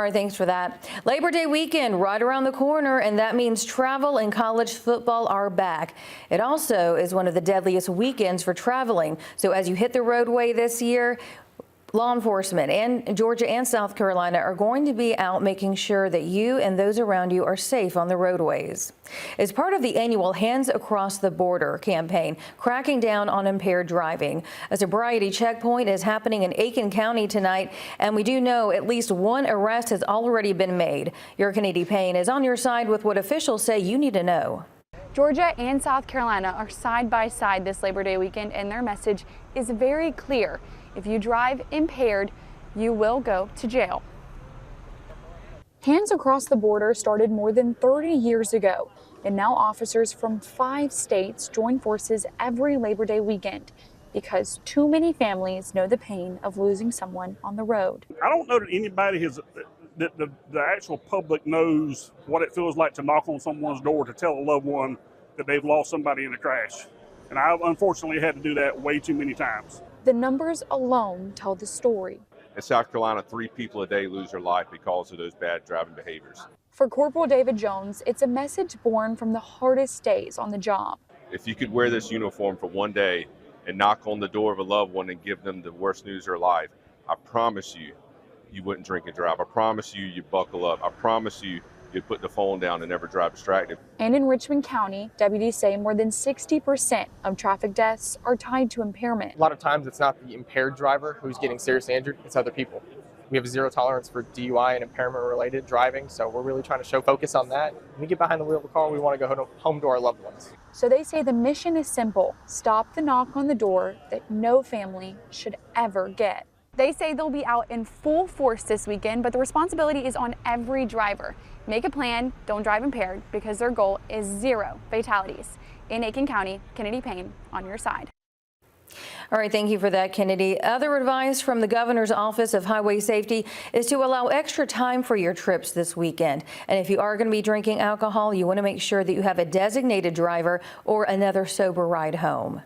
All right, thanks for that. Labor Day weekend right around the corner, and that means travel and college football are back. It also is one of the deadliest weekends for traveling. So as you hit the roadway this year, law enforcement in Georgia and South Carolina are going to be out making sure that you and those around you are safe on the roadways. As part of the annual Hands Across the Border campaign, cracking down on impaired driving, a sobriety checkpoint is happening in Aiken County tonight, and we do know at least one arrest has already been made. Your Kennedy Payne is on your side with what officials say you need to know. Georgia and South Carolina are side by side this Labor Day weekend, and their message is very clear. If you drive impaired, you will go to jail. Hands Across the Border started more than 30 years ago, and now officers from 5 states join forces every Labor Day weekend because too many families know the pain of losing someone on the road. I don't know that anybody has, that the actual public knows what it feels like to knock on someone's door to tell a loved one that they've lost somebody in a crash. And I unfortunately had to do that way too many times. The numbers alone tell the story. In South Carolina, 3 people a day lose their life because of those bad driving behaviors. For Corporal David Jones, it's a message born from the hardest days on the job. If you could wear this uniform for one day and knock on the door of a loved one and give them the worst news of their life, I promise you, you wouldn't drink and drive. I promise you, you buckle up. I promise you, you'd put the phone down and never drive distracted. And in Richmond County, deputies say more than 60% of traffic deaths are tied to impairment. A lot of times it's not the impaired driver who's getting seriously injured, it's other people. We have zero tolerance for DUI and impairment-related driving, so we're really trying to show focus on that. When we get behind the wheel of a car, we want to go home to our loved ones. So they say the mission is simple: stop the knock on the door that no family should ever get. They say they'll be out in full force this weekend, but the responsibility is on every driver. Make a plan, don't drive impaired, because their goal is 0 fatalities. In Aiken County, Kennedy Payne on your side. All right, thank you for that, Kennedy. Other advice from the Governor's Office of Highway Safety is to allow extra time for your trips this weekend. And if you are going to be drinking alcohol, you want to make sure that you have a designated driver or another sober ride home.